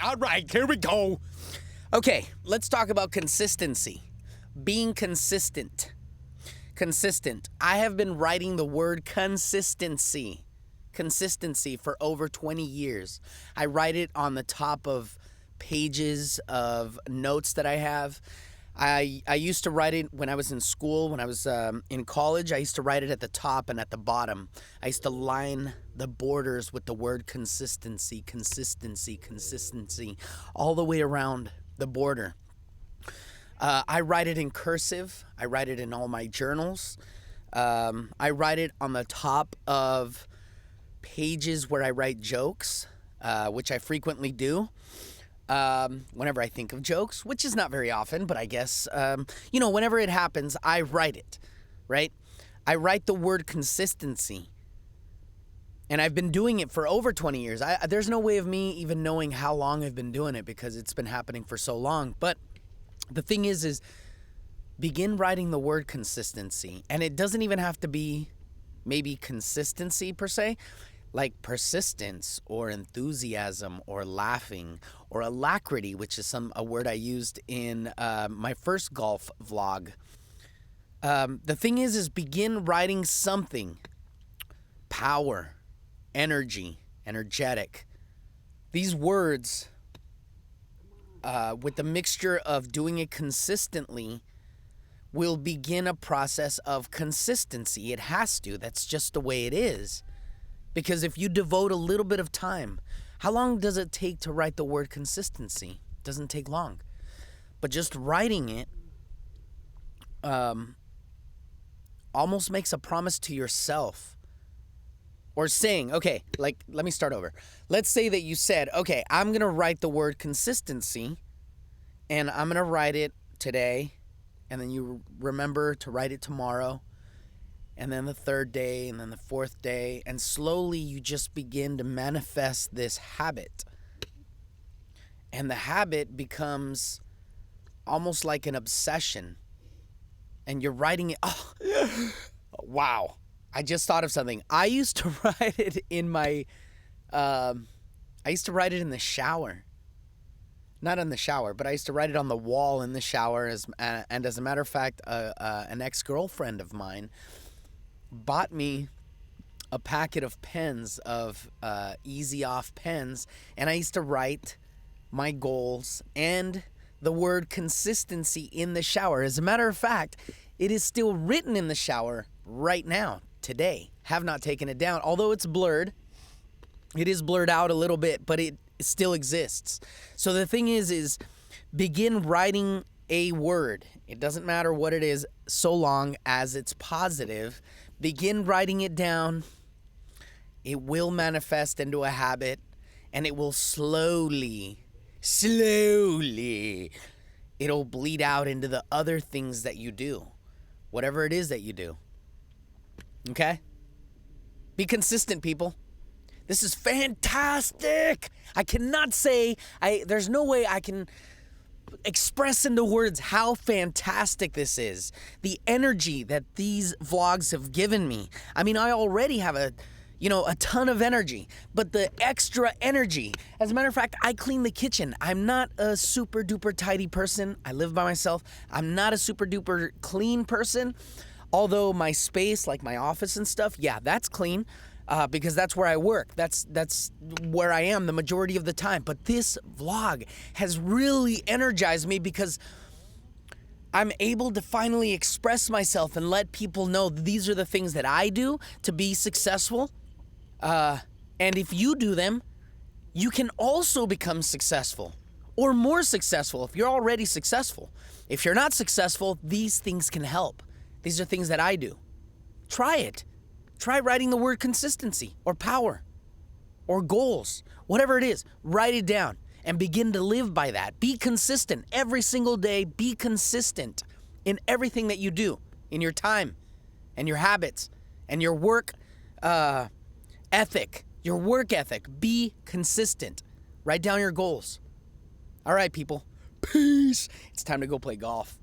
All right, here we go. Okay, let's talk about consistency. Being consistent. Consistent. I have been writing the word consistency for over 20 years. I write it on the top of pages of notes that I have. I used to write it when I was in school, when I was in college. I used to write it at the top and at the bottom. I used to line the borders with the word consistency, all the way around the border. I write it in cursive. I write it in all my journals. I write it on the top of pages where I write jokes, which I frequently do. Whenever I think of jokes, which is not very often, but I guess, whenever it happens, I write it, right? I write the word consistency. And I've been doing it for over 20 years. There's no way of me even knowing how long I've been doing it because it's been happening for so long. But the thing is begin writing the word consistency. And it doesn't even have to be maybe consistency per se, like persistence or enthusiasm or laughing or alacrity, which is a word I used in my first golf vlog. The thing is begin writing something. Power, energy, energetic. These words, with the mixture of doing it consistently, will begin a process of consistency. It has to. That's just the way it is. Because if you devote a little bit of time, how long does it take to write the word consistency? It doesn't take long. But just writing it almost makes a promise to yourself. Or saying, okay, like, let me start over. Let's say that you said, okay, I'm going to write the word consistency, and I'm going to write it today, and then you remember to write it tomorrow, and then the third day, and then the fourth day, and slowly you just begin to manifest this habit. And the habit becomes almost like an obsession. And you're writing it, wow. I just thought of something. I used to write it in my, I used to write it in the shower. Not in the shower, but I used to write it on the wall in the shower. And as a matter of fact, an ex-girlfriend of mine bought me a packet of pens, of Easy Off pens, and I used to write my goals and the word consistency in the shower. As a matter of fact, it is still written in the shower right now, today. Have not taken it down, although it's blurred. It is blurred out a little bit, but it still exists. So the thing is begin writing a word. It doesn't matter what it is, so long as it's positive. Begin writing it down. It will manifest into a habit, and it will slowly, it'll bleed out into the other things that you do, whatever it is that you do. Okay? Be consistent, people. This is fantastic. I cannot say, there's no way I can express into words how fantastic this is. The energy that these vlogs have given me. I mean, I already have a ton of energy, but the extra energy. As a matter of fact, I clean the kitchen. I'm not a super duper tidy person. I live by myself. I'm not a super duper clean person. Although my space, like my office and stuff, yeah, that's clean. Because that's where I work. That's where I am the majority of the time. But this vlog has really energized me because I'm able to finally express myself and let people know these are the things that I do to be successful. And if you do them, you can also become successful or more successful if you're already successful. If you're not successful, these things can help. These are things that I do. Try it. Try writing the word consistency or power or goals, whatever it is. Write it down and begin to live by that. Be consistent every single day. Be consistent in everything that you do, in your time and your habits and your work ethic. Your work ethic. Be consistent. Write down your goals. All right, people. Peace. It's time to go play golf.